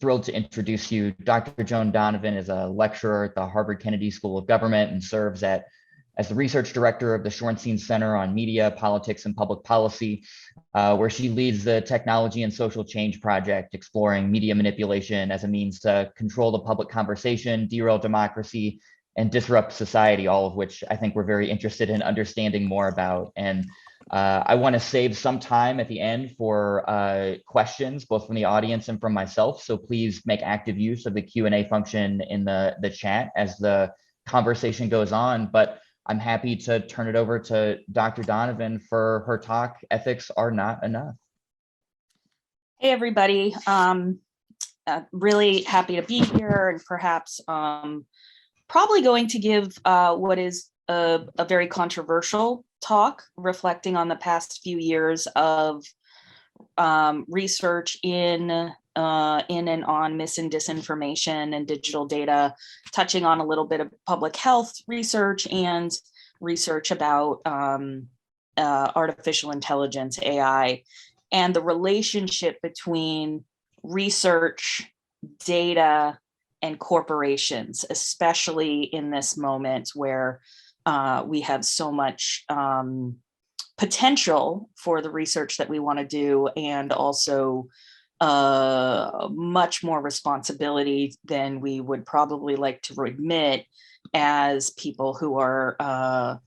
thrilled to introduce you. Dr. Joan Donovan is a lecturer at the Harvard Kennedy School of Government and serves as the research director of the Shorenstein Center on Media, Politics, and Public Policy, where she leads the Technology and Social Change Project, exploring media manipulation as a means to control the public conversation, derail democracy, and disrupt society, all of which I think we're very interested in understanding more about. And I want to save some time at the end for questions, both from the audience and from myself. So please make active use of the Q&A function in the chat as the conversation goes on. But I'm happy to turn it over to Dr. Donovan for her talk, Ethics Are Not Enough. Hey, everybody. Really happy to be here, and perhaps probably going to give what is a very controversial talk, reflecting on the past few years of research in and on mis and disinformation and digital data, touching on a little bit of public health research and research about artificial intelligence, AI, and the relationship between research, data, and corporations, especially in this moment where we have so much potential for the research that we want to do, and also much more responsibility than we would probably like to admit as people who are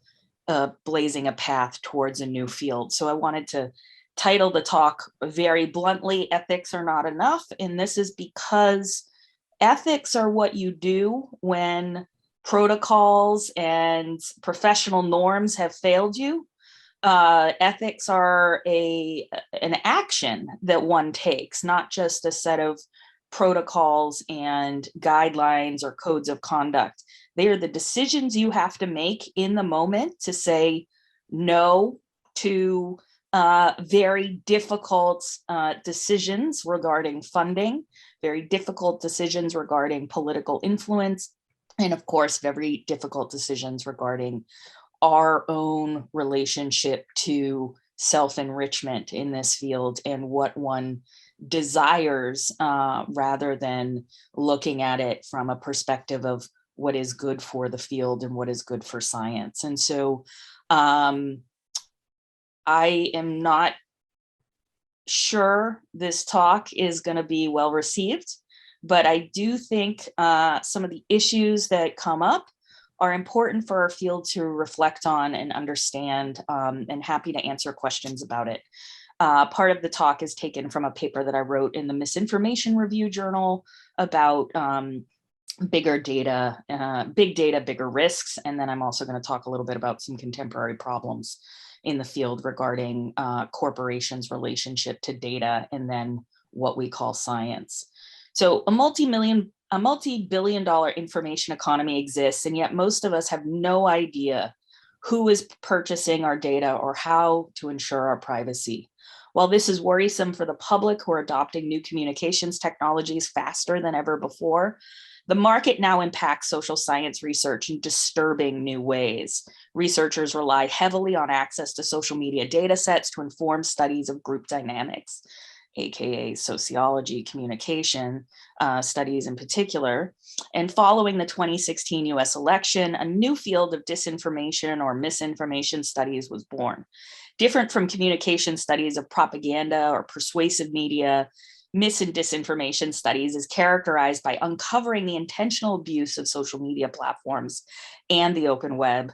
blazing a path towards a new field. So I wanted to title the talk very bluntly, Ethics Are Not Enough. And this is because ethics are what you do when protocols and professional norms have failed you. Ethics are an action that one takes, not just a set of protocols and guidelines or codes of conduct. They are the decisions you have to make in the moment to say no to very difficult decisions regarding funding, very difficult decisions regarding political influence, and of course, very difficult decisions regarding our own relationship to self-enrichment in this field and what one desires, rather than looking at it from a perspective of what is good for the field and what is good for science. And so I am not sure this talk is going to be well received, but I do think some of the issues that come up are important for our field to reflect on and understand, and happy to answer questions about it. Part of the talk is taken from a paper that I wrote in the Misinformation Review Journal about big data, bigger risks. And then I'm also going to talk a little bit about some contemporary problems in the field regarding corporations' relationship to data, and then what we call science. So a multi-billion-dollar information economy exists, and yet most of us have no idea who is purchasing our data or how to ensure our privacy. While this is worrisome for the public who are adopting new communications technologies faster than ever before, the market now impacts social science research in disturbing new ways. Researchers rely heavily on access to social media data sets to inform studies of group dynamics, aka sociology, communication studies in particular. And following the 2016 US election, a new field of disinformation or misinformation studies was born. Different from communication studies of propaganda or persuasive media, mis and disinformation studies is characterized by uncovering the intentional abuse of social media platforms and the open web,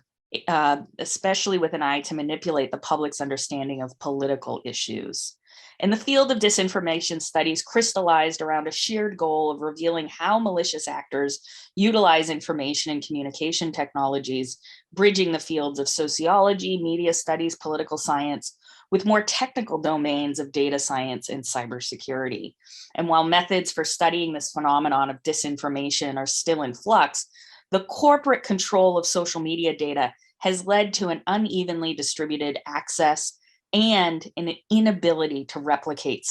especially with an eye to manipulate the public's understanding of political issues. And the field of disinformation studies crystallized around a shared goal of revealing how malicious actors utilize information and communication technologies, bridging the fields of sociology, media studies, political science, with more technical domains of data science and cybersecurity. And while methods for studying this phenomenon of disinformation are still in flux, the corporate control of social media data has led to an unevenly distributed access and an inability to replicate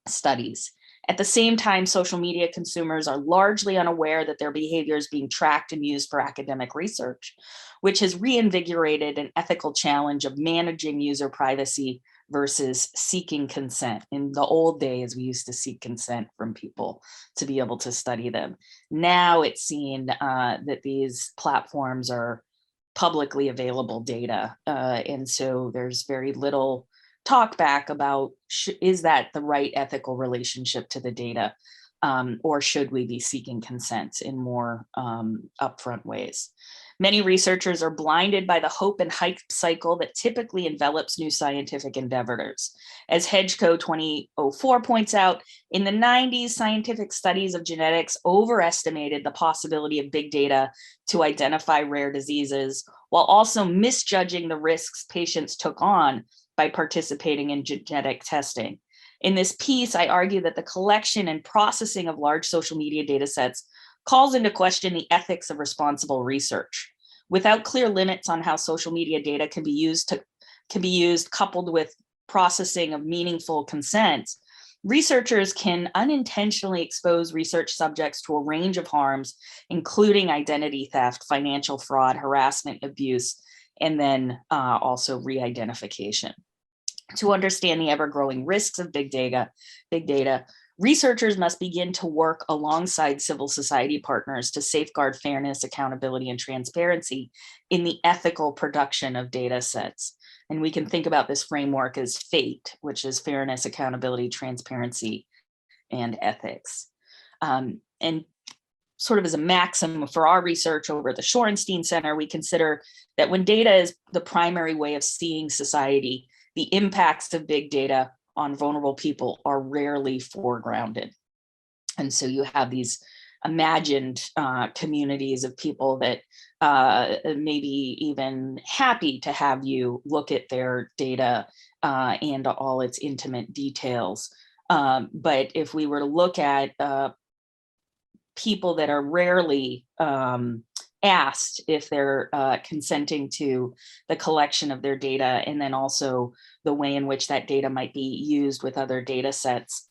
studies. At the same time, social media consumers are largely unaware that their behavior is being tracked and used for academic research, which has reinvigorated an ethical challenge of managing user privacy versus seeking consent. In the old days, we used to seek consent from people to be able to study them. Now it's seen that these platforms are publicly available data. And so there's very little talk back about, is that the right ethical relationship to the data? Or should we be seeking consent in more upfront ways? Many researchers are blinded by the hope and hype cycle that typically envelops new scientific endeavors. As Hedgeco 2004 points out, in the 90s, scientific studies of genetics overestimated the possibility of big data to identify rare diseases, while also misjudging the risks patients took on by participating in genetic testing. In this piece, I argue that the collection and processing of large social media data sets calls into question the ethics of responsible research. Without clear limits on how social media data can be used coupled with processing of meaningful consent, researchers can unintentionally expose research subjects to a range of harms, including identity theft, financial fraud, harassment, abuse, and then also re-identification. To understand the ever-growing risks of big data, researchers must begin to work alongside civil society partners to safeguard fairness, accountability, and transparency in the ethical production of data sets. And we can think about this framework as FATE, which is fairness, accountability, transparency, and ethics. And sort of as a maxim for our research over at the Shorenstein Center, we consider that when data is the primary way of seeing society, the impacts of big data on vulnerable people are rarely foregrounded. And so you have these imagined communities of people that may be even happy to have you look at their data and all its intimate details. But if we were to look at people that are rarely asked if they're consenting to the collection of their data, and then also the way in which that data might be used with other data sets,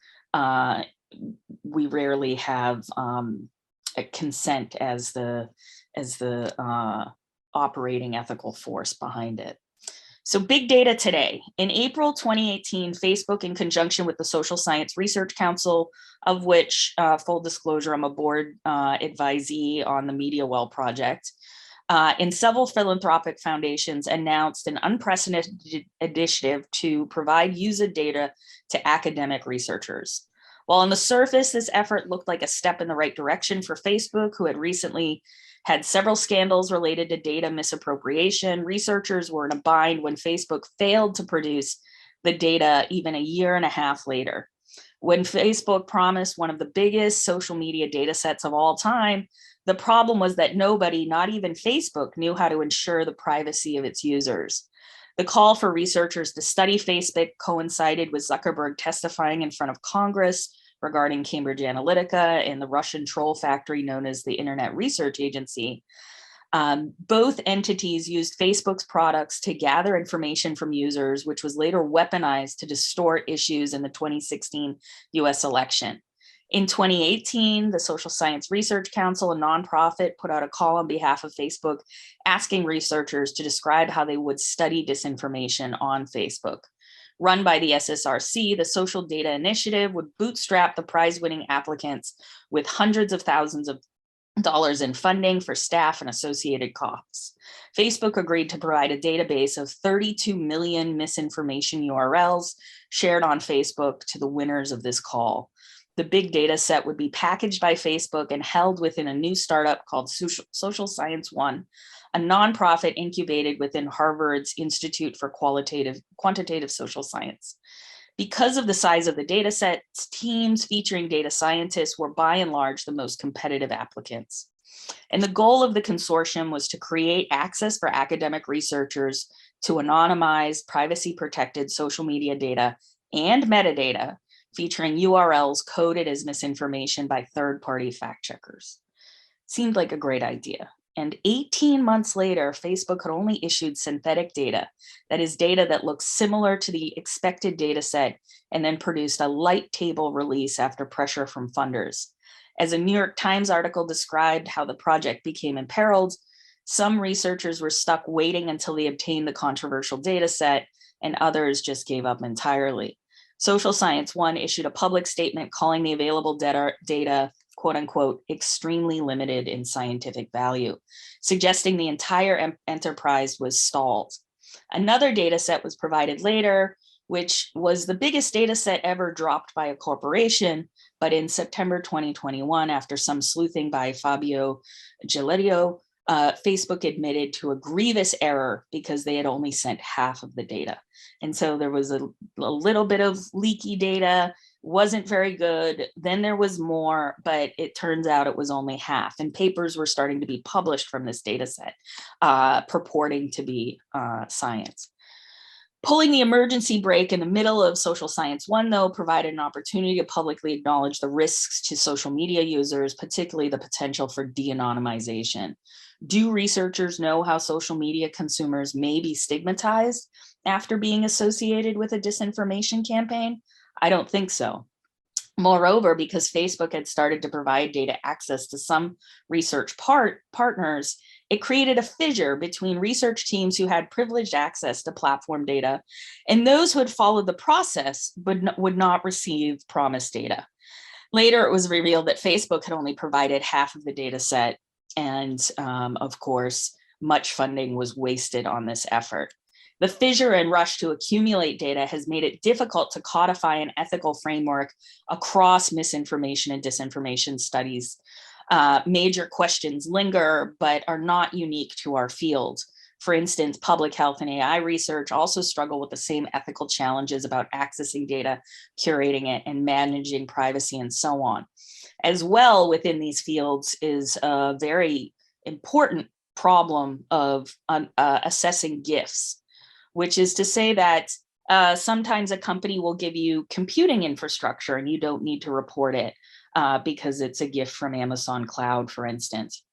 we rarely have a consent as the operating ethical force behind it. So big data today. In April 2018, Facebook, in conjunction with the Social Science Research Council, of which, full disclosure, I'm a board advisee on the MediaWell project, and several philanthropic foundations announced an unprecedented initiative to provide user data to academic researchers. While on the surface, this effort looked like a step in the right direction for Facebook, who had recently had several scandals related to data misappropriation, researchers were in a bind when Facebook failed to produce the data even a year and a half later. When Facebook promised one of the biggest social media data sets of all time, the problem was that nobody, not even Facebook, knew how to ensure the privacy of its users. The call for researchers to study Facebook coincided with Zuckerberg testifying in front of Congress regarding Cambridge Analytica and the Russian troll factory known as the Internet Research Agency. Both entities used Facebook's products to gather information from users, which was later weaponized to distort issues in the 2016 US election. In 2018, the Social Science Research Council, a nonprofit, put out a call on behalf of Facebook asking researchers to describe how they would study disinformation on Facebook. Run by the SSRC, the Social Data Initiative would bootstrap the prize-winning applicants with hundreds of thousands of dollars in funding for staff and associated costs. Facebook agreed to provide a database of 32 million misinformation URLs shared on Facebook to the winners of this call. The big data set would be packaged by Facebook and held within a new startup called Social Science One, a nonprofit incubated within Harvard's Institute for Quantitative Social Science. Because of the size of the data sets, teams featuring data scientists were by and large the most competitive applicants. And the goal of the consortium was to create access for academic researchers to anonymized, privacy-protected social media data and metadata featuring URLs coded as misinformation by third-party fact checkers. Seemed like a great idea. And 18 months later, Facebook had only issued synthetic data, that is data that looks similar to the expected data set, and then produced a light table release after pressure from funders. As a New York Times article described how the project became imperiled, some researchers were stuck waiting until they obtained the controversial data set, and others just gave up entirely. Social Science One issued a public statement calling the available data, quote unquote, extremely limited in scientific value, suggesting the entire enterprise was stalled. Another data set was provided later, which was the biggest data set ever dropped by a corporation. But in September 2021, after some sleuthing by Fabio Gilerio, Facebook admitted to a grievous error because they had only sent half of the data. And so there was a little bit of leaky data, wasn't very good. Then there was more, but it turns out it was only half. And papers were starting to be published from this data set, purporting to be science. Pulling the emergency brake in the middle of Social Science One, though, provided an opportunity to publicly acknowledge the risks to social media users, particularly the potential for de-anonymization. Do researchers know how social media consumers may be stigmatized after being associated with a disinformation campaign? I don't think so. Moreover, because Facebook had started to provide data access to some research partners, it created a fissure between research teams who had privileged access to platform data and those who had followed the process but would not receive promised data. Later, it was revealed that Facebook had only provided half of the data set, and of course, much funding was wasted on this effort. The fissure and rush to accumulate data has made it difficult to codify an ethical framework across misinformation and disinformation studies. Major questions linger, but are not unique to our field. For instance, public health and AI research also struggle with the same ethical challenges about accessing data, curating it, and managing privacy, and so on. As well, within these fields is a very important problem of assessing gifts, which is to say that sometimes a company will give you computing infrastructure and you don't need to report it because it's a gift from Amazon Cloud, for instance.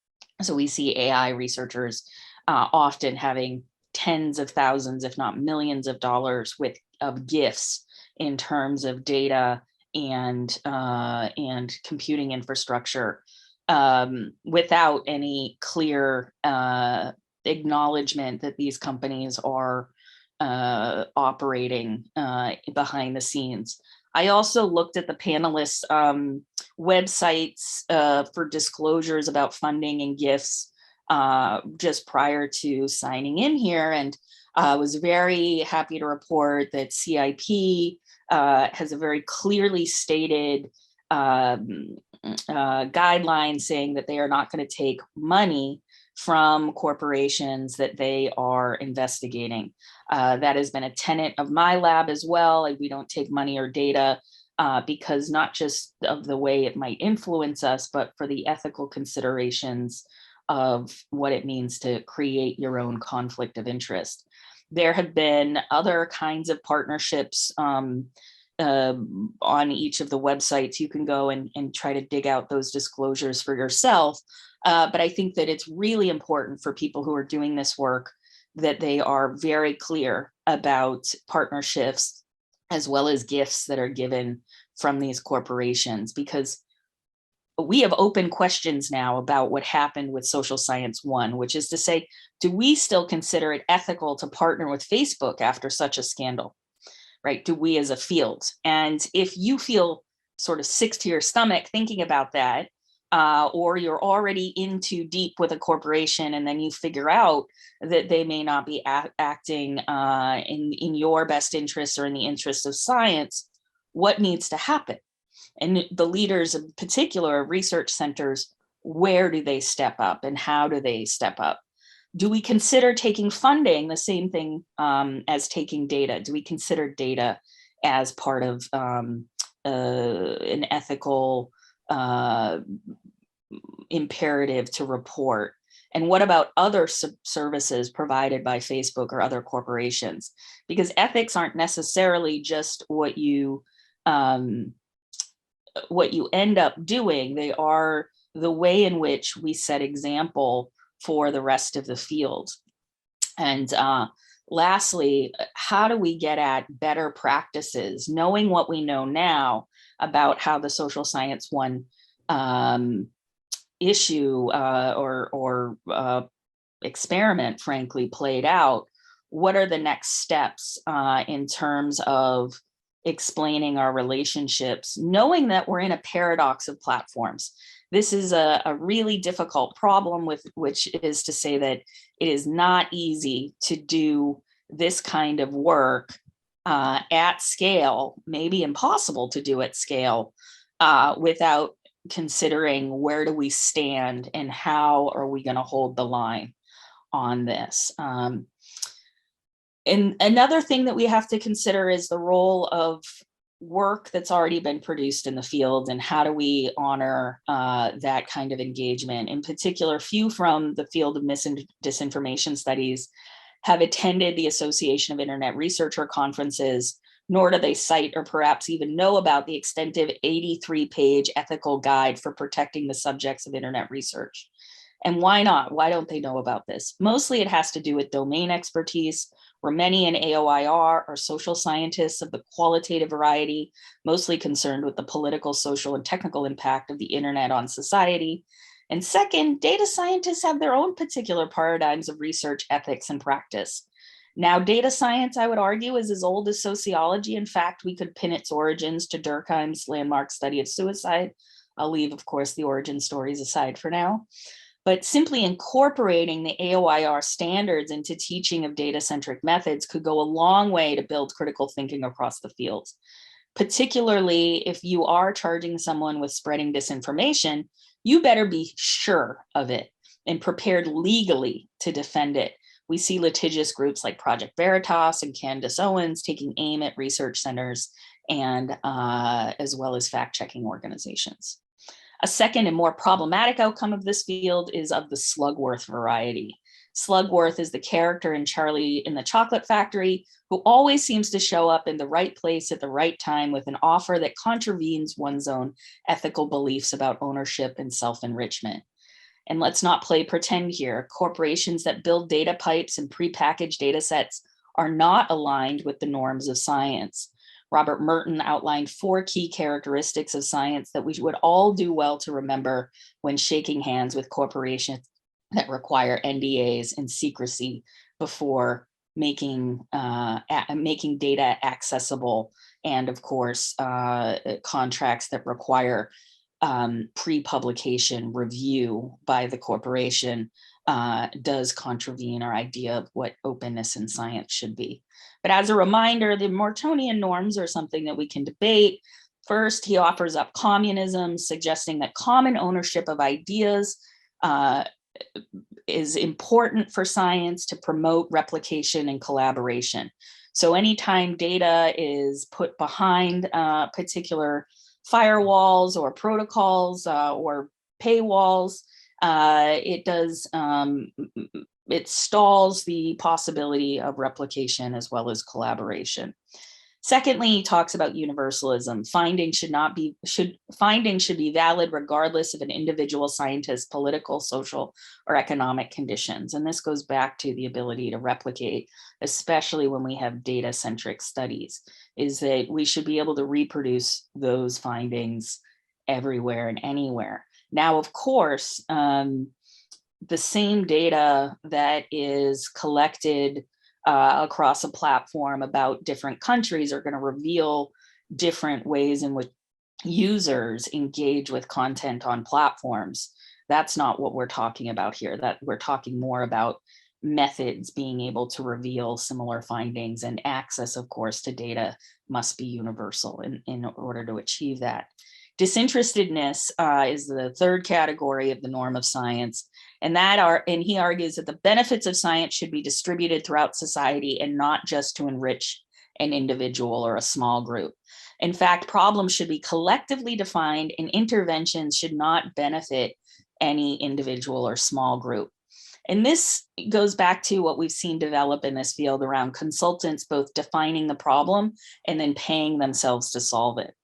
So we see AI researchers often having tens of thousands, if not millions of dollars of gifts in terms of data and computing infrastructure without any clear acknowledgement that these companies are operating behind the scenes. I also looked at the panelists' websites for disclosures about funding and gifts just prior to signing in here, and was very happy to report that CIP has a very clearly stated guideline saying that they are not going to take money from corporations that they are investigating. That has been a tenet of my lab as well. We don't take money or data because not just of the way it might influence us, but for the ethical considerations of what it means to create your own conflict of interest. There have been other kinds of partnerships on each of the websites. You can go and try to dig out those disclosures for yourself. But I think that it's really important for people who are doing this work that they are very clear about partnerships as well as gifts that are given from these corporations, because we have open questions now about what happened with Social Science One, which is to say, do we still consider it ethical to partner with Facebook after such a scandal, right? Do we as a field? And if you feel sort of sick to your stomach thinking about that, or you're already in too deep with a corporation and then you figure out that they may not be acting in your best interests or in the interests of science, what needs to happen? And the leaders, in particular research centers, where do they step up and how do they step up? Do we consider taking funding the same thing as taking data? Do we consider data as part of an ethical imperative to report? And what about other services provided by Facebook or other corporations? Because ethics aren't necessarily just what you end up doing. They are the way in which we set example for the rest of the field. And lastly, how do we get at better practices, knowing what we know now about how the Social Science One issue or experiment, frankly, played out? what are the next steps in terms of explaining our relationships, knowing that we're in a paradox of platforms. This is a really difficult problem, with which is to say that it is not easy to do this kind of work at scale, maybe impossible to do at scale, without considering where do we stand and how are we going to hold the line on this. And another thing that we have to consider is the role of work that's already been produced in the field, and how do we honor that kind of engagement. In particular, few from the field of disinformation studies have attended the Association of Internet Researcher conferences, nor do they cite or perhaps even know about the extensive 83-page ethical guide for protecting the subjects of internet research. And why not? Why don't they know about this? Mostly it has to do with domain expertise, where many in AOIR are social scientists of the qualitative variety, mostly concerned with the political, social, and technical impact of the internet on society. And second, data scientists have their own particular paradigms of research, ethics, and practice. Now, data science, I would argue, is as old as sociology. In fact, we could pin its origins to Durkheim's landmark study of suicide. I'll leave, of course, the origin stories aside for now. But simply incorporating the AOIR standards into teaching of data-centric methods could go a long way to build critical thinking across the fields. Particularly if you are charging someone with spreading disinformation, you better be sure of it and prepared legally to defend it. We see litigious groups like Project Veritas and Candace Owens taking aim at research centers and as well as fact-checking organizations. A second and more problematic outcome of this field is of the Slugworth variety. Slugworth is the character in Charlie in the Chocolate Factory who always seems to show up in the right place at the right time with an offer that contravenes one's own ethical beliefs about ownership and self-enrichment. And let's not play pretend here. Corporations that build data pipes and prepackaged data sets are not aligned with the norms of science. Robert Merton outlined 4 key characteristics of science that we would all do well to remember when shaking hands with corporations that require NDAs and secrecy before making data accessible, and of course, contracts that require pre-publication review by the corporation does contravene our idea of what openness in science should be. But as a reminder, the Mortonian norms are something that we can debate. First, he offers up communism, suggesting that common ownership of ideas is important for science to promote replication and collaboration. So anytime data is put behind particular firewalls or protocols or paywalls, it stalls the possibility of replication as well as collaboration. Secondly, he talks about universalism. Findings should be valid regardless of an individual scientist's political, social, or economic conditions. And this goes back to the ability to replicate, especially when we have data-centric studies, is that we should be able to reproduce those findings everywhere and anywhere. Now, of course, the same data that is collected across a platform about different countries are going to reveal different ways in which users engage with content on platforms. That's not what we're talking about here. That we're talking more about methods being able to reveal similar findings, and access, of course, to data must be universal in order to achieve that. Disinterestedness is the third category of the norm of science. And he argues that the benefits of science should be distributed throughout society and not just to enrich an individual or a small group. In fact, problems should be collectively defined and interventions should not benefit any individual or small group. And this goes back to what we've seen develop in this field around consultants both defining the problem and then paying themselves to solve it,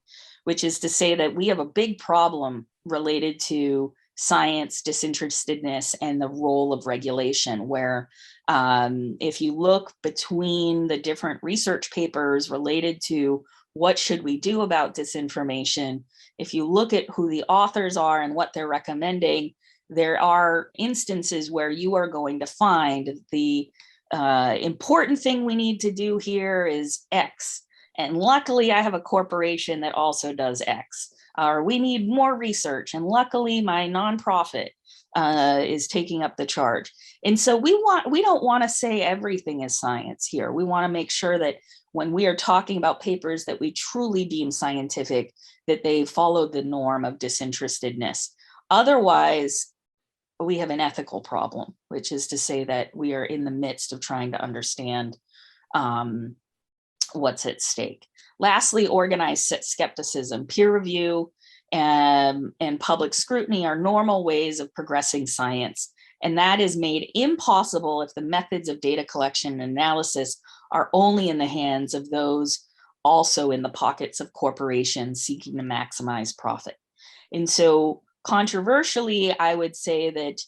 which is to say that we have a big problem related to science, disinterestedness, and the role of regulation, where if you look between the different research papers related to what should we do about disinformation, if you look at who the authors are and what they're recommending, there are instances where you are going to find the important thing we need to do here is X. And luckily I have a corporation that also does X. Or we need more research. And luckily my nonprofit is taking up the charge. And so we don't want to say everything is science here. We want to make sure that when we are talking about papers that we truly deem scientific, that they follow the norm of disinterestedness. Otherwise, we have an ethical problem, which is to say that we are in the midst of trying to understand what's at stake. Lastly, organized skepticism. Peer review and public scrutiny are normal ways of progressing science. And that is made impossible if the methods of data collection and analysis are only in the hands of those also in the pockets of corporations seeking to maximize profit. And so controversially, I would say that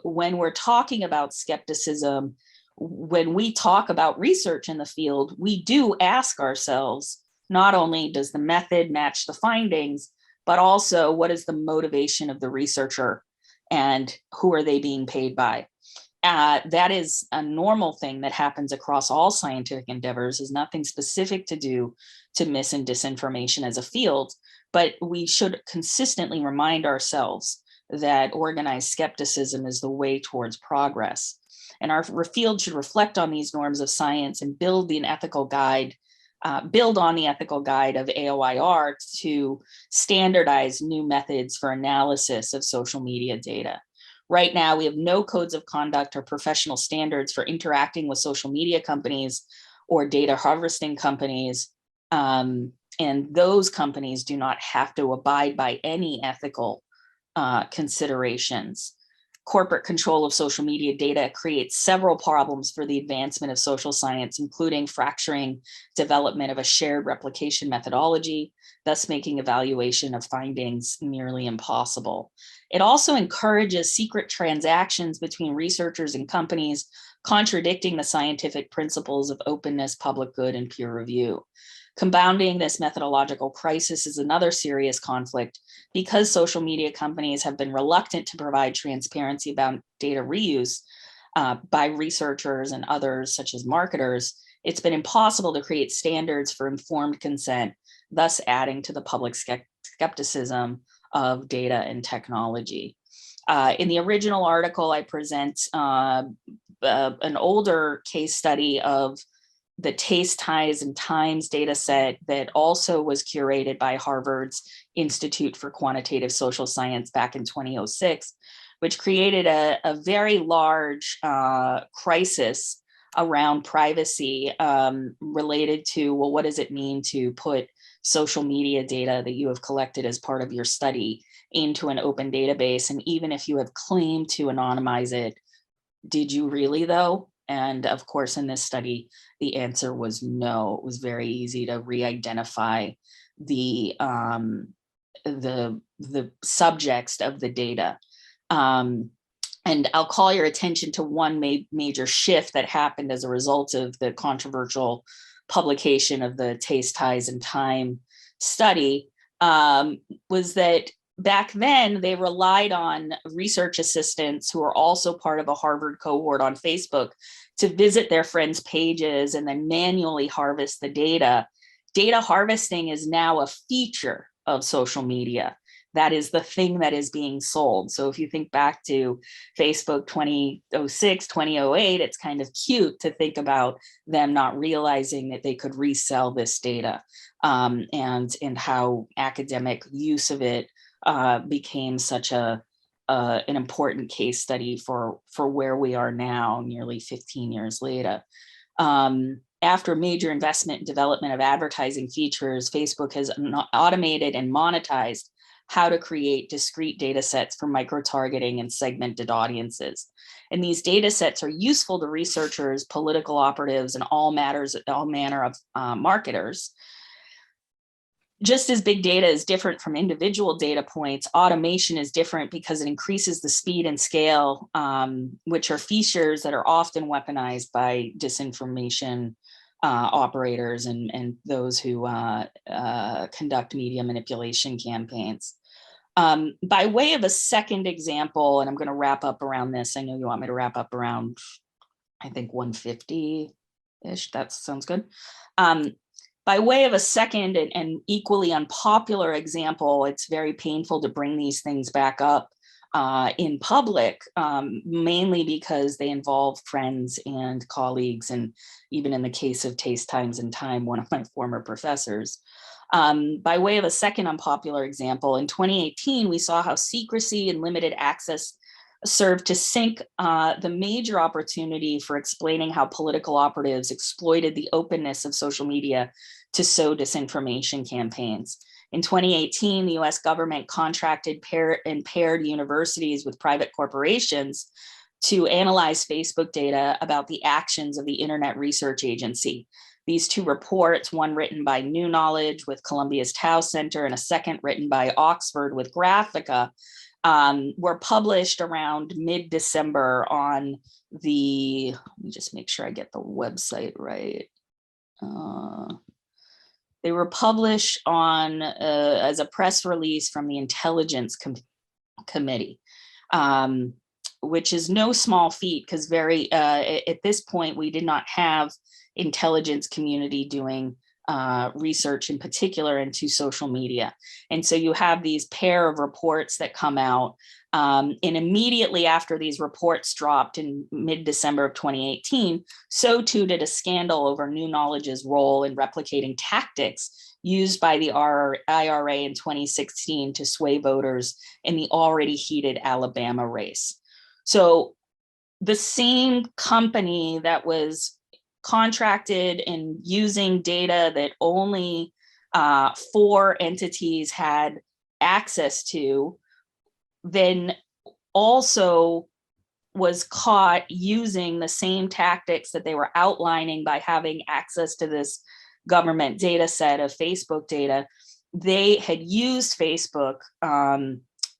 when we're talking about skepticism, when we talk about research in the field, we do ask ourselves, not only does the method match the findings, but also what is the motivation of the researcher and who are they being paid by? That is a normal thing that happens across all scientific endeavors, is nothing specific to do to mis and disinformation as a field, but we should consistently remind ourselves that organized skepticism is the way towards progress. And our field should reflect on these norms of science and build on the ethical guide of AOIR to standardize new methods for analysis of social media data. Right now, we have no codes of conduct or professional standards for interacting with social media companies or data harvesting companies. And those companies do not have to abide by any ethical considerations. Corporate control of social media data creates several problems for the advancement of social science, including fracturing development of a shared replication methodology, thus making evaluation of findings nearly impossible. It also encourages secret transactions between researchers and companies, contradicting the scientific principles of openness, public good, and peer review. Compounding this methodological crisis is another serious conflict because social media companies have been reluctant to provide transparency about data reuse by researchers and others, such as marketers. It's been impossible to create standards for informed consent, thus adding to the public skepticism of data and technology. In the original article, I present an older case study of the Taste, Ties, and Times data set that also was curated by Harvard's Institute for Quantitative Social Science back in 2006, which created a very large crisis around privacy related to, well, what does it mean to put social media data that you have collected as part of your study into an open database? And even if you have claimed to anonymize it, did you really though? And of course, in this study, the answer was no. It was very easy to re-identify the subjects of the data. And I'll call your attention to one major shift that happened as a result of the controversial publication of the Taste, Ties, and Time study, was that back then they relied on research assistants who are also part of a Harvard cohort on Facebook to visit their friends' pages and then manually harvest the data. Data harvesting is now a feature of social media. That is the thing that is being sold. So if you think back to Facebook 2006, 2008, it's kind of cute to think about them not realizing that they could resell this data and how academic use of it became such an important case study for where we are now, nearly 15 years later. After major investment and development of advertising features, Facebook has automated and monetized how to create discrete data sets for micro-targeting and segmented audiences. And these data sets are useful to researchers, political operatives, and all manner of marketers. Just as big data is different from individual data points, automation is different because it increases the speed and scale, which are features that are often weaponized by disinformation operators and those who conduct media manipulation campaigns. By way of a second example, and I'm going to wrap up around this. I know you want me to wrap up around I think 150-ish, that sounds good. By way of a second and equally unpopular example, it's very painful to bring these things back up in public, mainly because they involve friends and colleagues, and even in the case of Taste Times and Time, one of my former professors. By way of a second unpopular example, in 2018, we saw how secrecy and limited access served to sink the major opportunity for explaining how political operatives exploited the openness of social media to sow disinformation campaigns. In 2018, the US government contracted paired universities with private corporations to analyze Facebook data about the actions of the Internet Research Agency. These two reports, one written by New Knowledge with Columbia's Tau Center and a second written by Oxford with Graphica, were published around mid-December on the, let me just make sure I get the website right. They were published on as a press release from the Intelligence Committee, which is no small feat because at this point, we did not have intelligence community doing research in particular into social media. And so you have these pair of reports that come out, and immediately after these reports dropped in mid-December of 2018, so too did a scandal over New Knowledge's role in replicating tactics used by the IRA in 2016 to sway voters in the already heated Alabama race. So the same company that was contracted and using data that only 4 entities had access to, then also was caught using the same tactics that they were outlining by having access to this government data set of Facebook data. They had used Facebook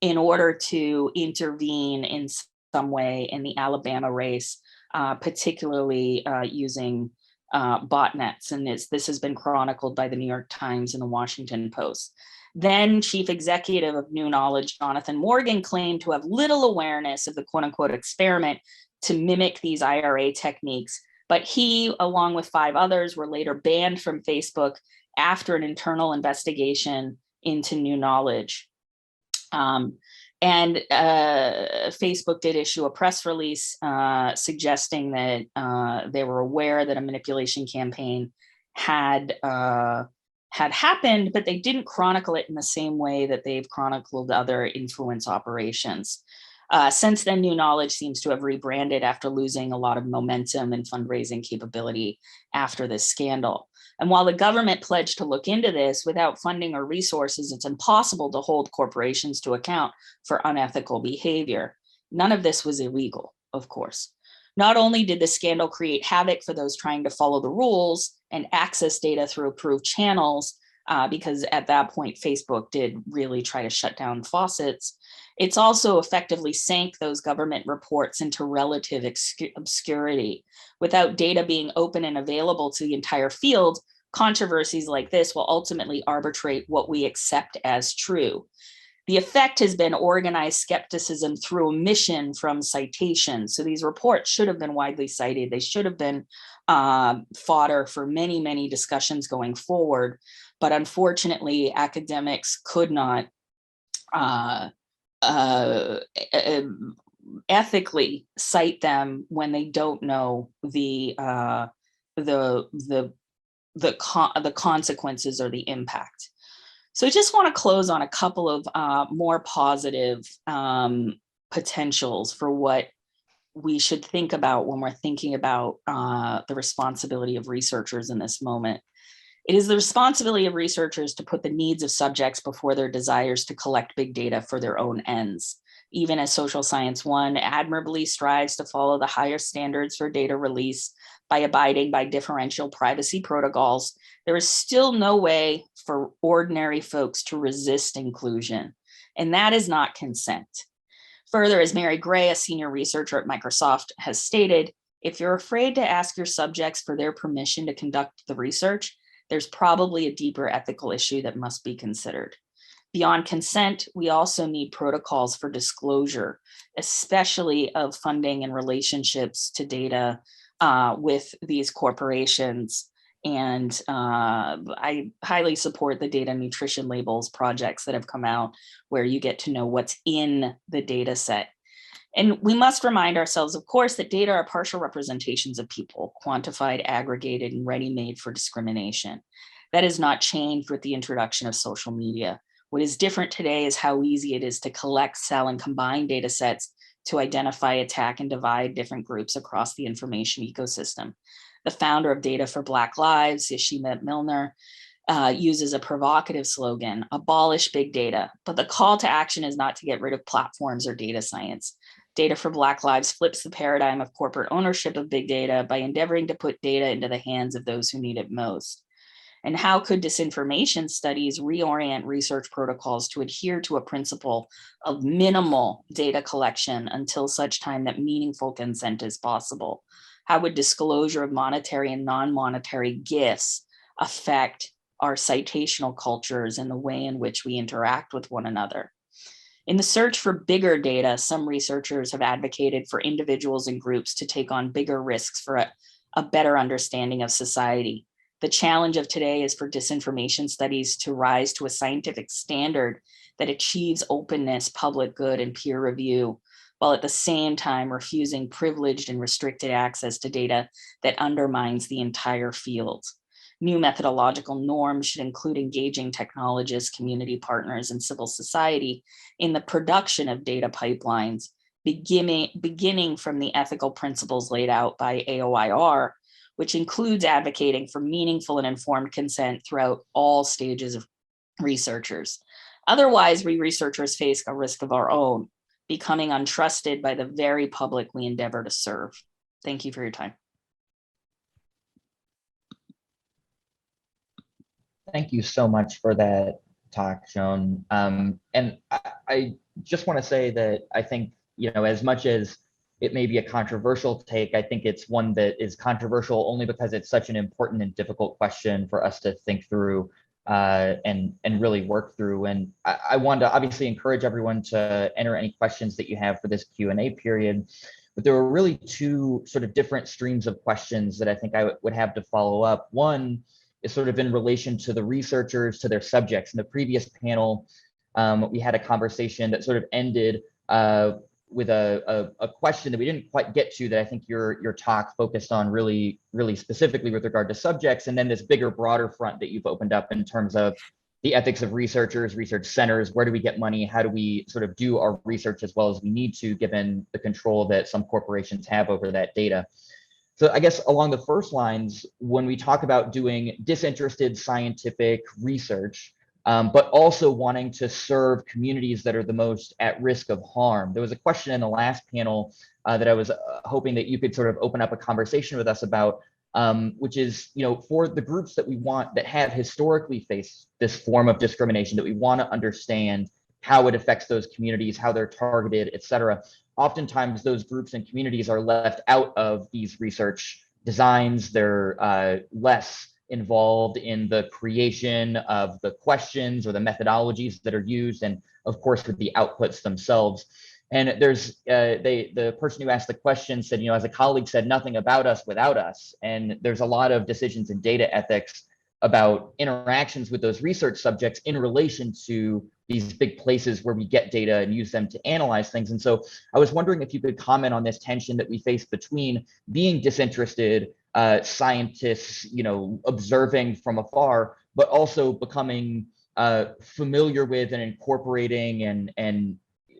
in order to intervene in some way in the Alabama race, particularly using botnets. And this has been chronicled by the New York Times and the Washington Post. Then Chief Executive of New Knowledge, Jonathan Morgan, claimed to have little awareness of the quote unquote experiment to mimic these IRA techniques. But he, along with 5 others, were later banned from Facebook after an internal investigation into New Knowledge. And Facebook did issue a press release suggesting that they were aware that a manipulation campaign had happened, but they didn't chronicle it in the same way that they've chronicled other influence operations. Since then, New Knowledge seems to have rebranded after losing a lot of momentum and fundraising capability after this scandal. And while the government pledged to look into this, without funding or resources, it's impossible to hold corporations to account for unethical behavior. None of this was illegal, of course. Not only did the scandal create havoc for those trying to follow the rules and access data through approved channels, because at that point, Facebook did really try to shut down faucets, it's also effectively sank those government reports into relative obscurity. Without data being open and available to the entire field, controversies like this will ultimately arbitrate what we accept as true. The effect has been organized skepticism through omission from citation. So these reports should have been widely cited. They should have been fodder for many, many discussions going forward. But unfortunately, academics could not ethically cite them when they don't know the consequences or the impact. So I just want to close on a couple of more positive potentials for what we should think about when we're thinking about the responsibility of researchers in this moment. It is the responsibility of researchers to put the needs of subjects before their desires to collect big data for their own ends. Even as Social Science One admirably strives to follow the higher standards for data release by abiding by differential privacy protocols, there is still no way for ordinary folks to resist inclusion, and that is not consent. Further, as Mary Gray, a senior researcher at Microsoft, has stated, if you're afraid to ask your subjects for their permission to conduct the research, there's probably a deeper ethical issue that must be considered. Beyond consent, we also need protocols for disclosure, especially of funding and relationships to data with these corporations. And I highly support the data nutrition labels projects that have come out where you get to know what's in the data set. And we must remind ourselves, of course, that data are partial representations of people, quantified, aggregated, and ready-made for discrimination. That has not changed with the introduction of social media. What is different today is how easy it is to collect, sell, and combine data sets to identify, attack, and divide different groups across the information ecosystem. The founder of Data for Black Lives, Yashima Milner, uses a provocative slogan, abolish big data, but the call to action is not to get rid of platforms or data science. Data for Black Lives flips the paradigm of corporate ownership of big data by endeavoring to put data into the hands of those who need it most. And how could disinformation studies reorient research protocols to adhere to a principle of minimal data collection until such time that meaningful consent is possible? How would disclosure of monetary and non-monetary gifts affect our citational cultures and the way in which we interact with one another? In the search for bigger data, some researchers have advocated for individuals and groups to take on bigger risks for a better understanding of society. The challenge of today is for disinformation studies to rise to a scientific standard that achieves openness, public good, and peer review, while at the same time refusing privileged and restricted access to data that undermines the entire field. New methodological norms should include engaging technologists, community partners, and civil society in the production of data pipelines, beginning from the ethical principles laid out by AOIR, which includes advocating for meaningful and informed consent throughout all stages of researchers. Otherwise, we researchers face a risk of our own, becoming untrusted by the very public we endeavor to serve. Thank you for your time. Thank you so much for that talk, Joan. And I just want to say that I think, as much as it may be a controversial take, I think it's one that is controversial only because it's such an important and difficult question for us to think through and really work through. And I want to obviously encourage everyone to enter any questions that you have for this Q&A period. But there were really two sort of different streams of questions that I think I would have to follow up. One is sort of in relation to the researchers, to their subjects. In the previous panel, we had a conversation that sort of ended with a question that we didn't quite get to, that I think your talk focused on really specifically with regard to subjects, and then this bigger, broader front that you've opened up in terms of the ethics of researchers, research centers, where do we get money, how do we sort of do our research as well as we need to, given the control that some corporations have over that data. So I guess along the first lines, when we talk about doing disinterested scientific research, but also wanting to serve communities that are the most at risk of harm, there was a question in the last panel that I was hoping that you could sort of open up a conversation with us about, which is, for the groups that we want, that have historically faced this form of discrimination, that we want to understand how it affects those communities, how they're targeted, et cetera. Oftentimes those groups and communities are left out of these research designs. They're less involved in the creation of the questions or the methodologies that are used, and of course with the outputs themselves. And there's the person who asked the question said, as a colleague said, nothing about us without us. And there's a lot of decisions in data ethics about interactions with those research subjects in relation to these big places where we get data and use them to analyze things. And so I was wondering if you could comment on this tension that we face between being disinterested scientists, observing from afar, but also becoming familiar with and incorporating and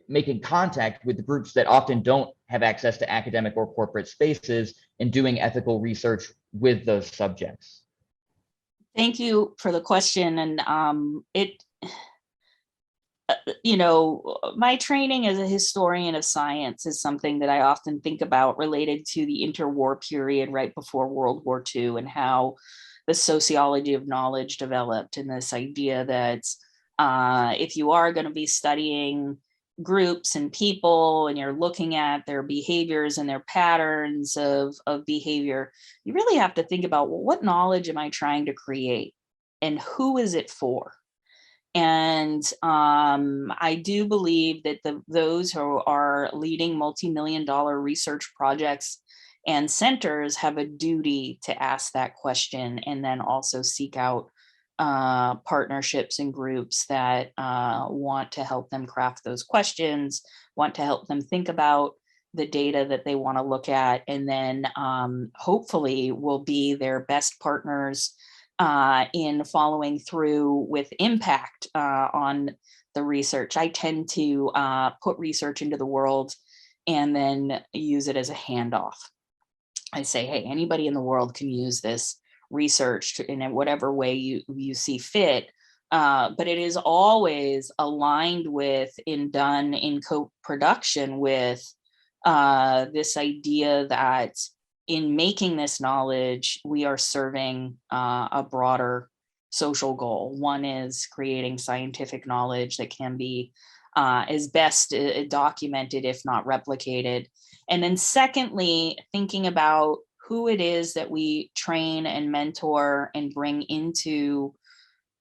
making contact with the groups that often don't have access to academic or corporate spaces, and doing ethical research with those subjects. Thank you for the question. And my training as a historian of science is something that I often think about related to the interwar period right before World War II, and how the sociology of knowledge developed, and this idea that if you are going to be studying groups and people and you're looking at their behaviors and their patterns of behavior, you really have to think about, well, what knowledge am I trying to create and who is it for? And I do believe that those who are leading multi-million-dollar research projects And centers have a duty to ask that question and then also seek out partnerships and groups that want to help them craft those questions, want to help them think about the data that they want to look at, and then hopefully will be their best partners in following through with impact on the research. I tend to put research into the world and then use it as a handoff. I say, hey, anybody in the world can use this research in whatever way you see fit. But it is always aligned with and done in co-production with this idea that in making this knowledge, we are serving a broader social goal. One is creating scientific knowledge that can be as best documented, if not replicated. And then secondly, thinking about who it is that we train and mentor and bring into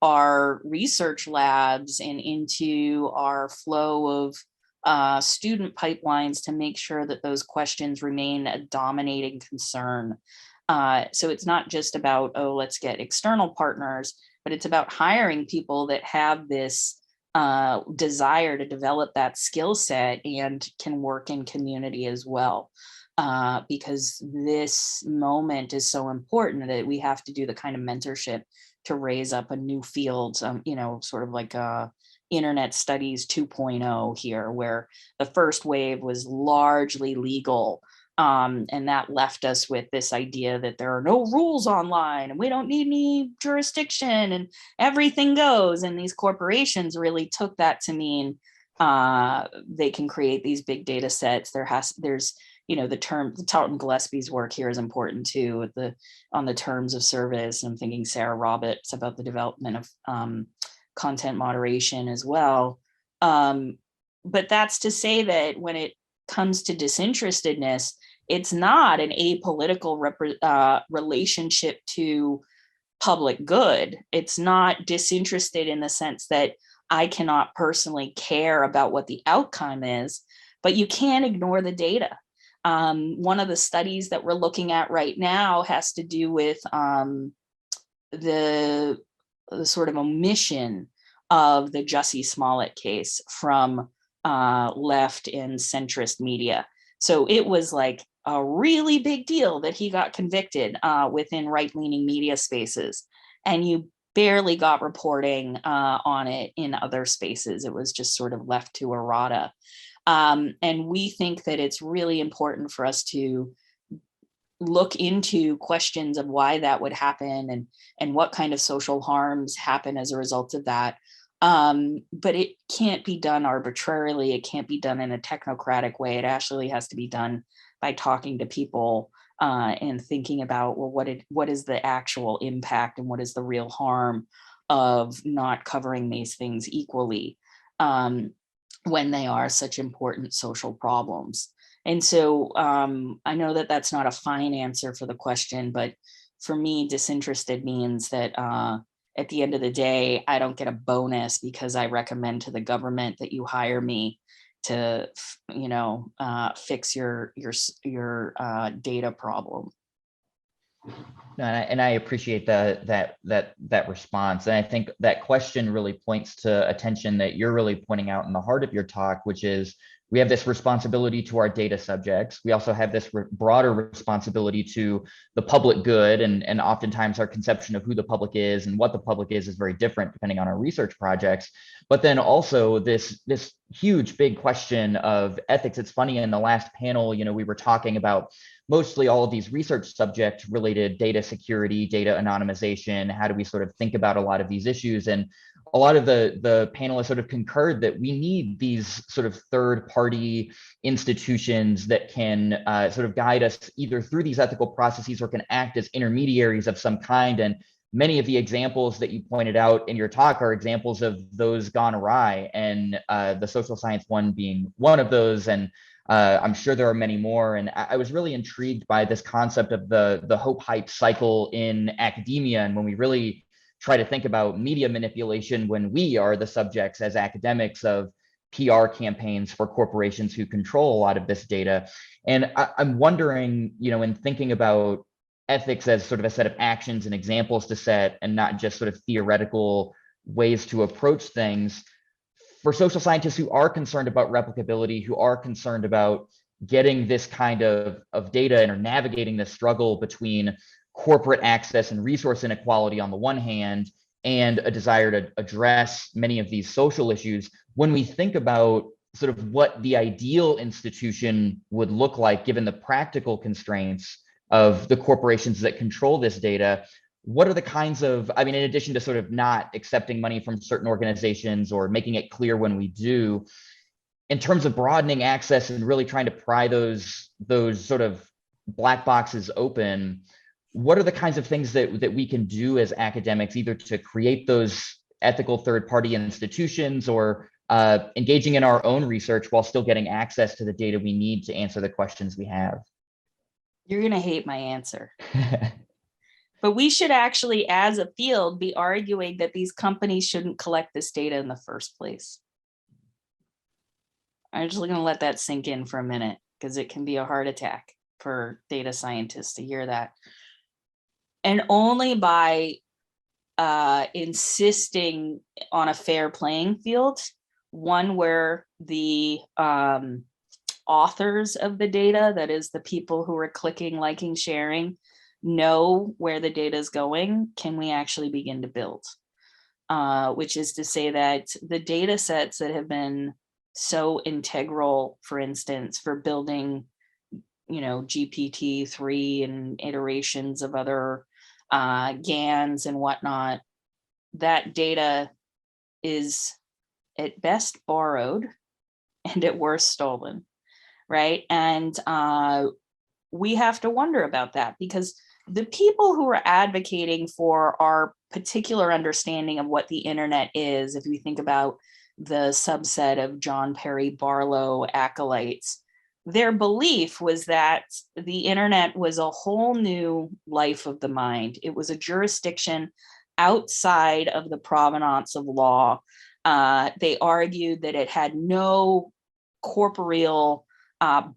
our research labs and into our flow of student pipelines to make sure that those questions remain a dominating concern. So it's not just about, oh, let's get external partners, but it's about hiring people that have this desire to develop that skill set and can work in community as well. Because this moment is so important that we have to do the kind of mentorship to raise up a new field, sort of like internet studies 2.0 here, where the first wave was largely legal. And that left us with this idea that there are no rules online and we don't need any jurisdiction and everything goes. And these corporations really took that to mean they can create these big data sets. There's the term, Tarleton Gillespie's work here is important too, on the terms of service. I'm thinking Sarah Roberts about the development of content moderation as well. But that's to say that when it comes to disinterestedness, it's not an apolitical relationship to public good. It's not disinterested in the sense that I cannot personally care about what the outcome is, but you can't ignore the data. One of the studies that we're looking at right now has to do with the sort of omission of the Jussie Smollett case from left and centrist media. So it was like a really big deal that he got convicted within right-leaning media spaces. And you barely got reporting on it in other spaces. It was just sort of left to errata. And we think that it's really important for us to look into questions of why that would happen and what kind of social harms happen as a result of that. But it can't be done arbitrarily. It can't be done in a technocratic way. It actually has to be done by talking to people and thinking about, well, what is the actual impact and what is the real harm of not covering these things equally when they are such important social problems. And so I know that that's not a fine answer for the question, but for me, disinterested means that at the end of the day, I don't get a bonus because I recommend to the government that you hire me to, fix your data problem. And I appreciate that response. And I think that question really points to a tension that you're really pointing out in the heart of your talk, which is we have this responsibility to our data subjects. We also have this broader responsibility to the public good. And oftentimes our conception of who the public is and what the public is very different depending on our research projects. But then also this huge big question of ethics. It's funny, in the last panel, we were talking about mostly all of these research subject related data security, data anonymization. How do we sort of think about a lot of these issues? And a lot of the panelists sort of concurred that we need these sort of third party institutions that can sort of guide us either through these ethical processes or can act as intermediaries of some kind. And many of the examples that you pointed out in your talk are examples of those gone awry, and the social science one being one of those. And I'm sure there are many more. And I was really intrigued by this concept of the hope hype cycle in academia. And when we really try to think about media manipulation, when we are the subjects as academics of, PR campaigns for corporations who control a lot of this data. And I'm wondering, in thinking about ethics as sort of a set of actions and examples to set and not just sort of theoretical ways to approach things, for social scientists who are concerned about replicability, who are concerned about getting this kind of data and are navigating the struggle between corporate access and resource inequality on the one hand, and a desire to address many of these social issues, when we think about sort of what the ideal institution would look like, given the practical constraints of the corporations that control this data, what are the kinds of, in addition to sort of not accepting money from certain organizations or making it clear when we do, in terms of broadening access and really trying to pry those sort of black boxes open, what are the kinds of things that we can do as academics, either to create those ethical third-party institutions or engaging in our own research while still getting access to the data we need to answer the questions we have? You're going to hate my answer. But we should actually, as a field, be arguing that these companies shouldn't collect this data in the first place. I'm just going to let that sink in for a minute, because it can be a heart attack for data scientists to hear that. And only by insisting on a fair playing field, one where the authors of the data, that is the people who are clicking, liking, sharing, know where the data is going, can we actually begin to build? Which is to say that the data sets that have been so integral, for instance, for building, GPT-3 and iterations of other GANs and whatnot, that data is at best borrowed and at worst stolen, right? And we have to wonder about that, because the people who are advocating for our particular understanding of what the internet is, if we think about the subset of John Perry Barlow acolytes, their belief was that the internet was a whole new life of the mind. It was a jurisdiction outside of the provenance of law. They argued that it had no corporeal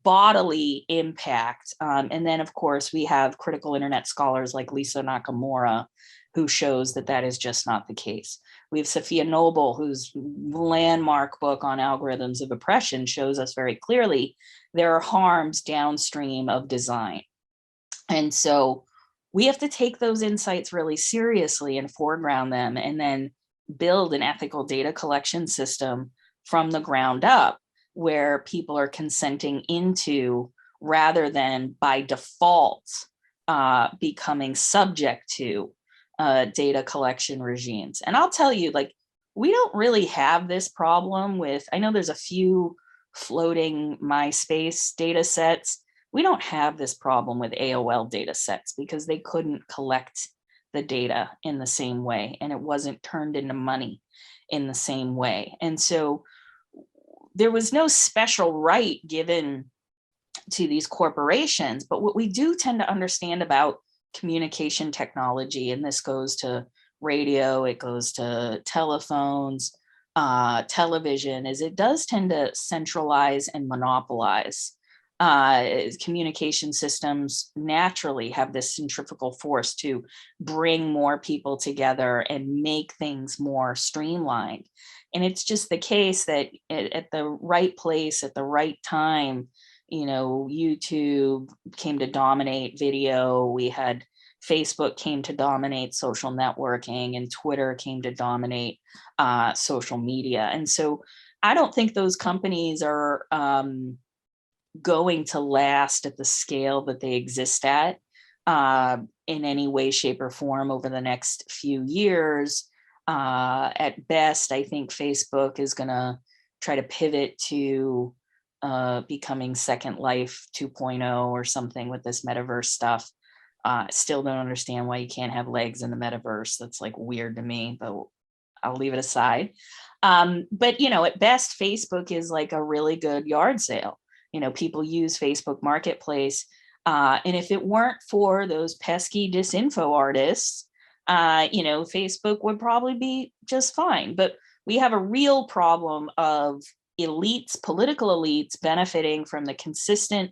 bodily impact. And then, of course, we have critical internet scholars like Lisa Nakamura, who shows that that is just not the case. We have Sophia Noble, whose landmark book on algorithms of oppression shows us very clearly there are harms downstream of design. And so we have to take those insights really seriously and foreground them, and then build an ethical data collection system from the ground up, where people are consenting into, rather than by default becoming subject to data collection regimes. And I'll tell you, we don't really have this problem with, I know there's a few floating MySpace data sets. We don't have this problem with AOL data sets, because they couldn't collect the data in the same way, and it wasn't turned into money in the same way. And so there was no special right given to these corporations. But what we do tend to understand about communication technology, and this goes to radio, it goes to telephones, television, is it does tend to centralize and monopolize. Communication systems naturally have this centrifugal force to bring more people together and make things more streamlined. And it's just the case that at the right place, at the right time, YouTube came to dominate video. We had Facebook came to dominate social networking, and Twitter came to dominate social media. And so I don't think those companies are going to last at the scale that they exist at in any way, shape, or form over the next few years. At best, I think Facebook is going to try to pivot to becoming Second Life 2.0 or something with this metaverse stuff. Still don't understand why you can't have legs in the metaverse. That's weird to me, but I'll leave it aside. But at best, Facebook is a really good yard sale. People use Facebook Marketplace. And if it weren't for those pesky disinfo artists, Facebook would probably be just fine. But we have a real problem of elites, political elites, benefiting from the consistent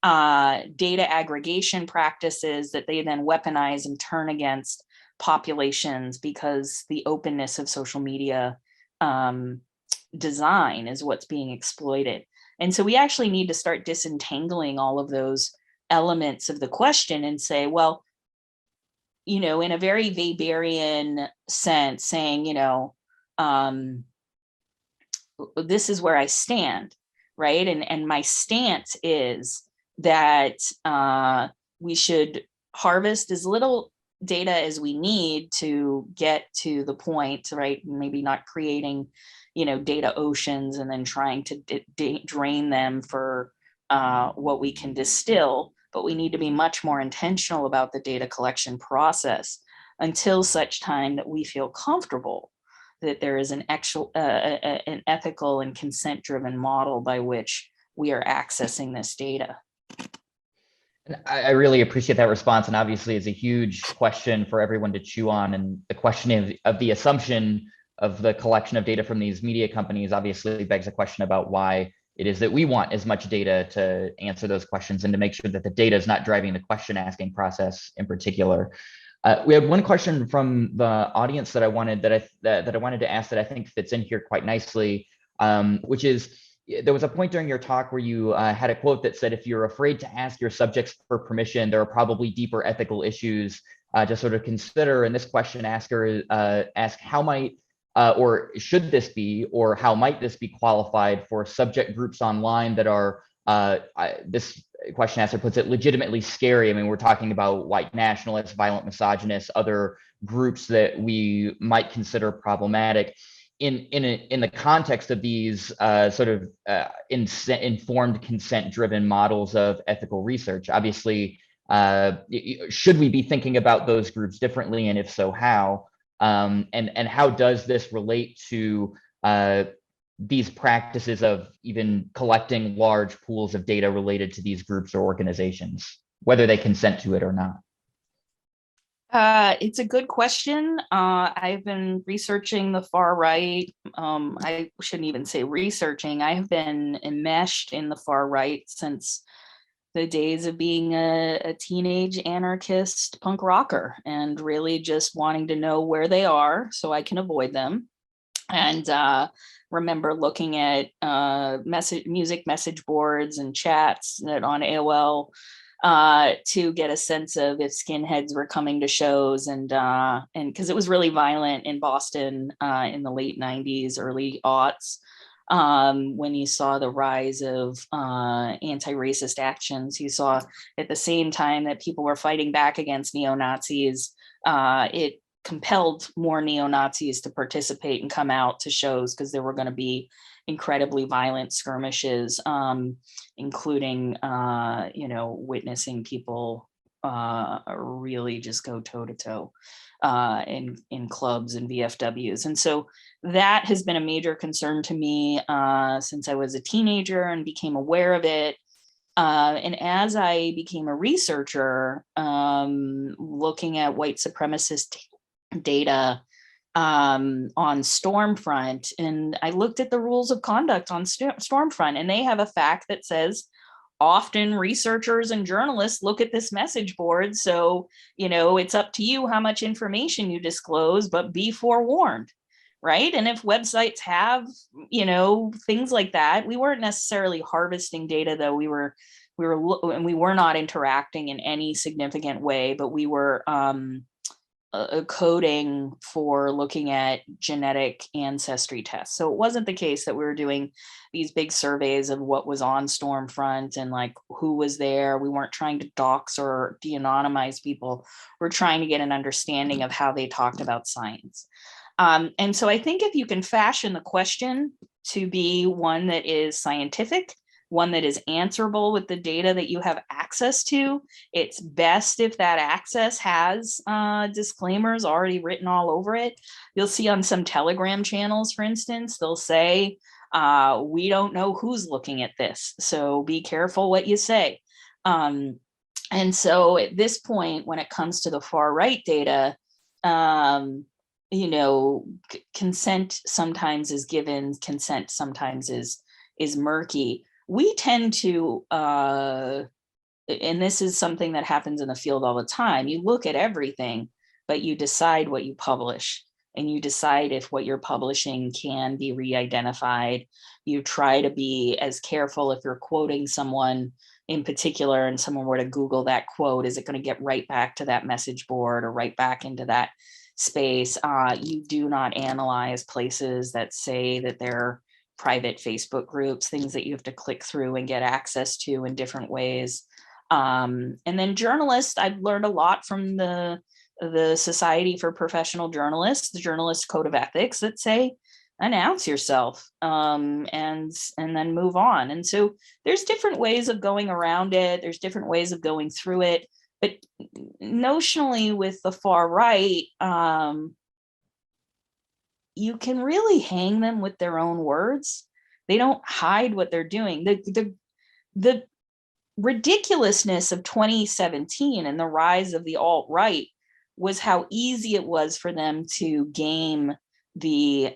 data aggregation practices that they then weaponize and turn against populations, because the openness of social media design is what's being exploited. And so we actually need to start disentangling all of those elements of the question and say, well, in a very Weberian sense, saying, this is where I stand, right? And my stance is that we should harvest as little data as we need to get to the point, right? Maybe not creating, data oceans and then trying to drain them for what we can distill, but we need to be much more intentional about the data collection process until such time that we feel comfortable that there is an ethical and consent-driven model by which we are accessing this data. And I really appreciate that response. And obviously, it's a huge question for everyone to chew on. And the question of the assumption of the collection of data from these media companies obviously begs a question about why it is that we want as much data to answer those questions and to make sure that the data is not driving the question asking process in particular. We had one question from the audience that I wanted to ask that I think fits in here quite nicely, which is, there was a point during your talk where you had a quote that said, if you're afraid to ask your subjects for permission, there are probably deeper ethical issues to sort of consider. And this question asker asked, how might or should this be, or how might this be qualified for subject groups online that are, this question asker puts it, legitimately scary? I mean, we're talking about white nationalists, violent misogynists, other groups that we might consider problematic. In the context of these sort of informed consent-driven models of ethical research, obviously, should we be thinking about those groups differently, and if so, how? And how does this relate to these practices of even collecting large pools of data related to these groups or organizations, whether they consent to it or not? It's a good question. I've been researching the far right. I shouldn't even say researching. I have been enmeshed in the far right since the days of being a teenage anarchist punk rocker, and really just wanting to know where they are so I can avoid them. And remember looking at music message boards and chats on AOL to get a sense of if skinheads were coming to shows, and because it was really violent in Boston in the late 90s, early aughts, when you saw the rise of anti-racist actions. You saw at the same time that people were fighting back against neo-Nazis, it compelled more neo-Nazis to participate and come out to shows, because there were going to be incredibly violent skirmishes, including, witnessing people really just go toe to toe in clubs and VFWs. And so that has been a major concern to me since I was a teenager and became aware of it. And as I became a researcher, looking at white supremacist data on Stormfront, and I looked at the rules of conduct on Stormfront, and they have a fact that says often researchers and journalists look at this message board, so it's up to you how much information you disclose, but be forewarned, right? And if websites have things like that, we weren't necessarily harvesting data, though. We were not interacting in any significant way, but we were coding for looking at genetic ancestry tests. So it wasn't the case that we were doing these big surveys of what was on Stormfront and like who was there. We weren't trying to dox or de-anonymize people. We're trying to get an understanding of how they talked about science. And so I think if you can fashion the question to be one that is scientific, one that is answerable with the data that you have access to, it's best if that access has disclaimers already written all over it. You'll see on some Telegram channels, for instance, they'll say, we don't know who's looking at this, so be careful what you say. And so at this point, when it comes to the far right data, consent sometimes is given, consent sometimes is murky. We tend to, and this is something that happens in the field all the time, you look at everything, but you decide what you publish, and you decide if what you're publishing can be re-identified. You try to be as careful if you're quoting someone in particular and someone were to Google that quote, is it going to get right back to that message board or right back into that space? You do not analyze places that say that they're private Facebook groups, things that you have to click through and get access to in different ways. And then journalists, I've learned a lot from the Society for Professional Journalists, the Journalist Code of Ethics, that say, announce yourself, and then move on. And so there's different ways of going around it. There's different ways of going through it. But notionally with the far right, you can really hang them with their own words. They don't hide what they're doing. The ridiculousness of 2017 and the rise of the alt-right was how easy it was for them to game the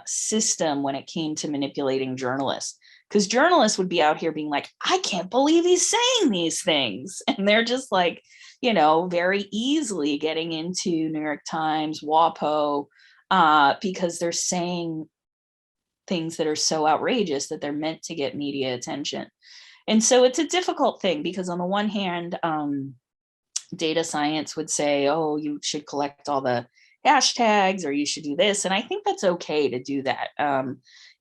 system when it came to manipulating journalists. Because journalists would be out here being like, I can't believe he's saying these things. And they're just like, very easily getting into New York Times, WAPO, because they're saying things that are so outrageous that they're meant to get media attention. And so it's a difficult thing, because on the one hand, data science would say, oh, you should collect all the hashtags, or you should do this. And I think that's okay to do that,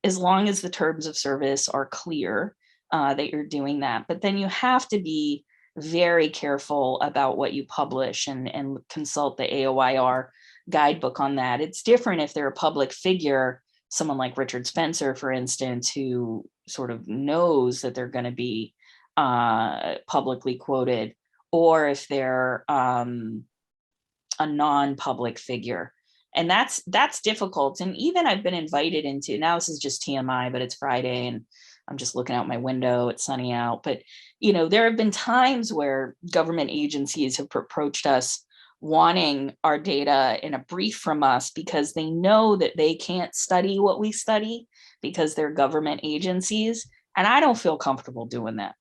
as long as the terms of service are clear that you're doing that. But then you have to be very careful about what you publish, and consult the AOIR guidebook on that. It's different if they're a public figure, someone like Richard Spencer, for instance, who sort of knows that they're going to be publicly quoted, or if they're a non-public figure. And that's difficult. And even I've been invited into, now this is just TMI, but it's Friday and I'm just looking out my window, it's sunny out. But, there have been times where government agencies have approached us wanting our data in a brief from us, because they know that they can't study what we study because they're government agencies. And I don't feel comfortable doing that.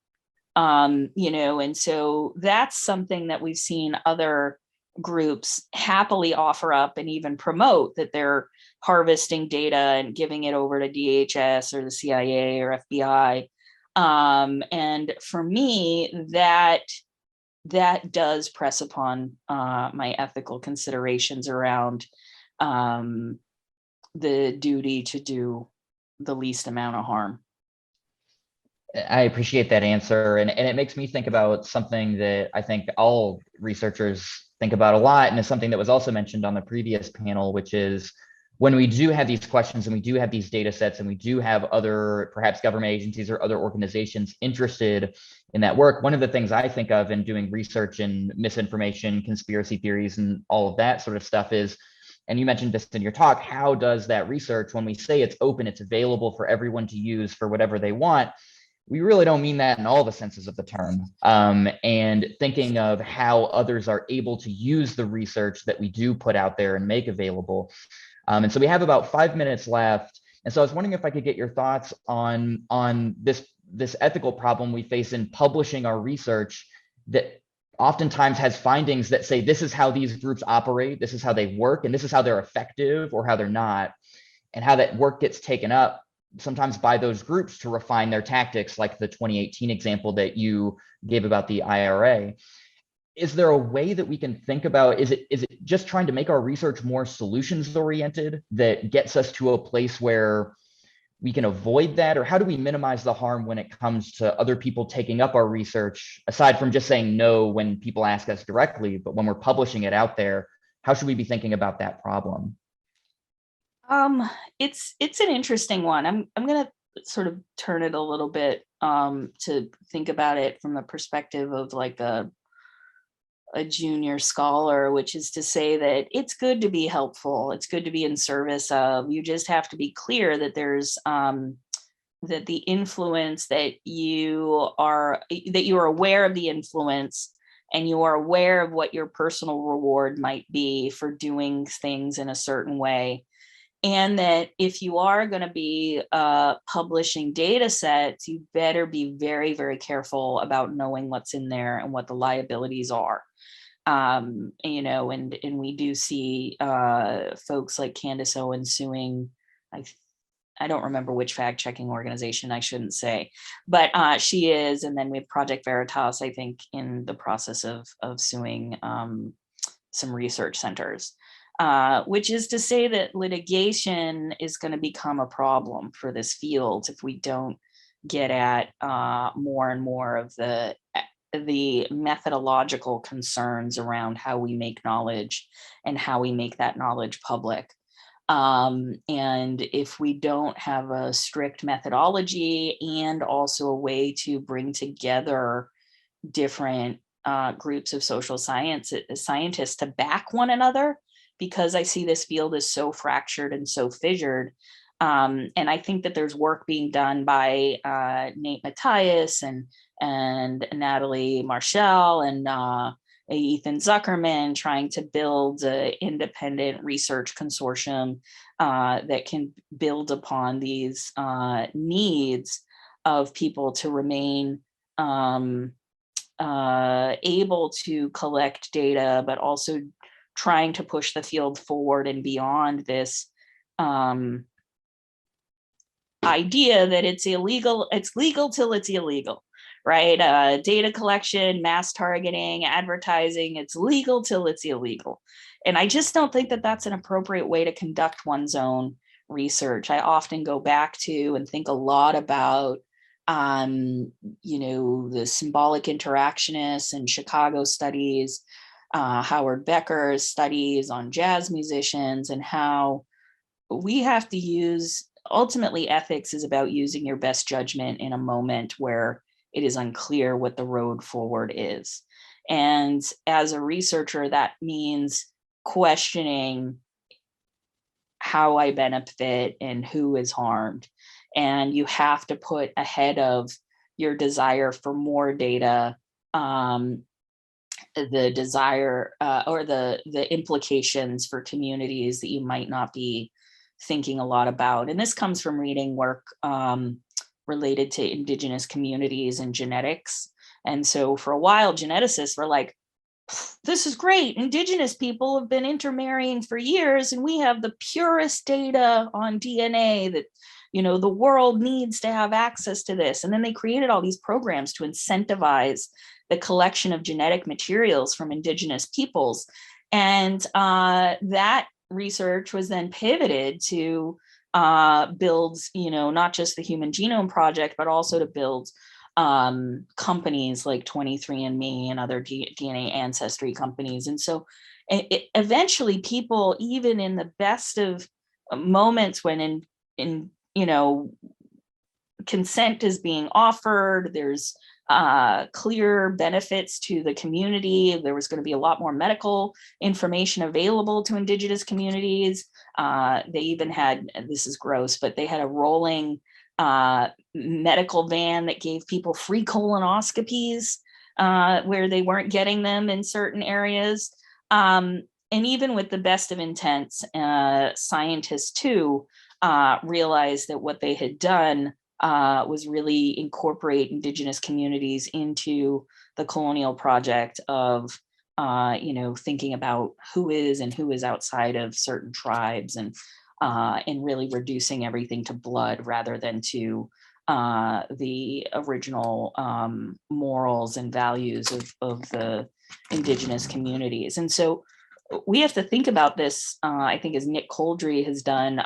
And so that's something that we've seen other groups happily offer up and even promote, that they're harvesting data and giving it over to DHS or the CIA or FBI. And for me, that does press upon my ethical considerations around the duty to do the least amount of harm. I appreciate that answer. And it makes me think about something that I think all researchers think about a lot, and is something that was also mentioned on the previous panel, which is when we do have these questions and we do have these data sets and we do have other perhaps government agencies or other organizations interested in that work, one of the things I think of in doing research in misinformation, conspiracy theories, and all of that sort of stuff is, and you mentioned this in your talk, how does that research, when we say it's open, it's available for everyone to use for whatever they want, we really don't mean that in all the senses of the term. And thinking of how others are able to use the research that we do put out there and make available. And so we have about 5 minutes left. And so I was wondering if I could get your thoughts on this ethical problem we face in publishing our research that oftentimes has findings that say, this is how these groups operate, this is how they work, and this is how they're effective or how they're not, and how that work gets taken up sometimes by those groups to refine their tactics, like the 2018 example that you gave about the IRA. Is there a way that we can think about, is it just trying to make our research more solutions oriented that gets us to a place where we can avoid that? Or how do we minimize the harm when it comes to other people taking up our research, aside from just saying no when people ask us directly, but when we're publishing it out there, how should we be thinking about that problem? It's an interesting one. I'm going to sort of turn it a little bit to think about it from the perspective of like a junior scholar, which is to say that it's good to be helpful. It's good to be in service of. You just have to be clear that there's that the influence that you are aware of the influence, and you are aware of what your personal reward might be for doing things in a certain way. And that if you are going to be publishing data sets, you better be very, very careful about knowing what's in there and what the liabilities are. You know, and we do see folks like Candace Owens suing, I don't remember which fact checking organization, I shouldn't say, but she is. And then we have Project Veritas, I think, in the process of suing some research centers. Which is to say that litigation is going to become a problem for this field if we don't get at more and more of the methodological concerns around how we make knowledge and how we make that knowledge public. And if we don't have a strict methodology and also a way to bring together different groups of social scientists to back one another, because I see this field as so fractured and so fissured. And I think that there's work being done by Nate Matthias and Natalie Marshall and Ethan Zuckerman trying to build an independent research consortium that can build upon these needs of people to remain able to collect data, but also trying to push the field forward and beyond this idea that it's illegal, it's legal till it's illegal, right? Data collection, mass targeting, advertising, it's legal till it's illegal. And I just don't think that that's an appropriate way to conduct one's own research. I often go back to and think a lot about you know, the symbolic interactionists and Chicago studies, Howard Becker's studies on jazz musicians, and how we have to use, ultimately ethics is about using your best judgment in a moment where it is unclear what the road forward is. And as a researcher, that means questioning how I benefit and who is harmed. And you have to put ahead of your desire for more data the desire or the implications for communities that you might not be thinking a lot about. And this comes from reading work related to indigenous communities and genetics. And so for a while, geneticists were like, this is great. Indigenous people have been intermarrying for years, and we have the purest data on DNA that, you know, the world needs to have access to this. And then they created all these programs to incentivize the collection of genetic materials from indigenous peoples. And that research was then pivoted to build, you know, not just the Human Genome Project, but also to build companies like 23andMe and other DNA ancestry companies. And so eventually people, even in the best of moments when in you know, consent is being offered, there's clear benefits to the community, there was going to be a lot more medical information available to indigenous communities. They even had, this is gross, but they had a rolling medical van that gave people free colonoscopies where they weren't getting them in certain areas. And even with the best of intents, scientists too realized that what they had done was really incorporate indigenous communities into the colonial project of, you know, thinking about who is and who is outside of certain tribes, and really reducing everything to blood rather than to the original morals and values of the indigenous communities. And so we have to think about this, I think, as Nick Coldry has done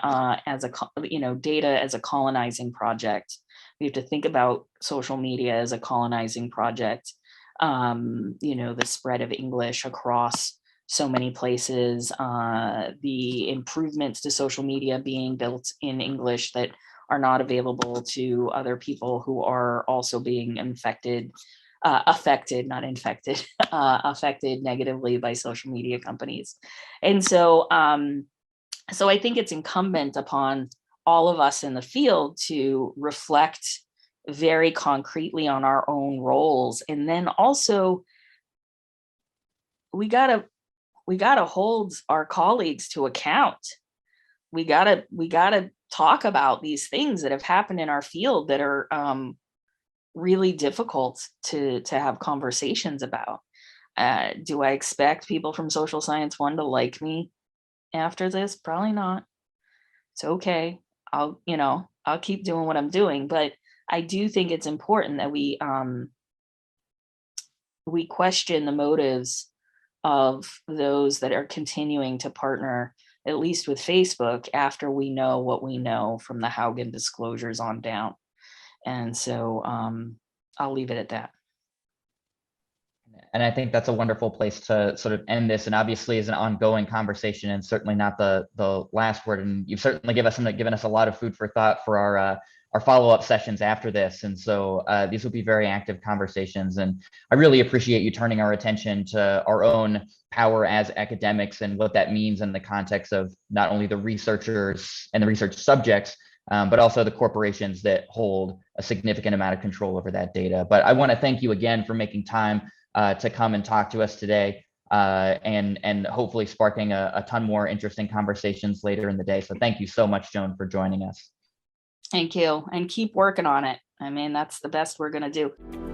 as a, you know, data as a colonizing project. We have to think about social media as a colonizing project. You know, the spread of English across so many places, the improvements to social media being built in English that are not available to other people who are also being affected, not infected, affected negatively by social media companies. And so, so I think it's incumbent upon all of us in the field to reflect very concretely on our own roles, and then also we gotta hold our colleagues to account. We gotta talk about these things that have happened in our field that are really difficult to have conversations about. Do I expect people from Social Science 1 to like me after this? Probably not. It's okay. I'll keep doing what I'm doing, but I do think it's important that we question the motives of those that are continuing to partner, at least with Facebook, after we know what we know from the Haugen disclosures on down. And so I'll leave it at that. And I think that's a wonderful place to sort of end this. And obviously, is an ongoing conversation, and certainly not the last word. And you've certainly given us a lot of food for thought for our follow-up sessions after this. And so these will be very active conversations. And I really appreciate you turning our attention to our own power as academics and what that means in the context of not only the researchers and the research subjects, but also the corporations that hold a significant amount of control over that data. But I want to thank you again for making time to come and talk to us today, and hopefully sparking a ton more interesting conversations later in the day. So thank you so much, Joan, for joining us. Thank you, and keep working on it. I mean, that's the best we're going to do.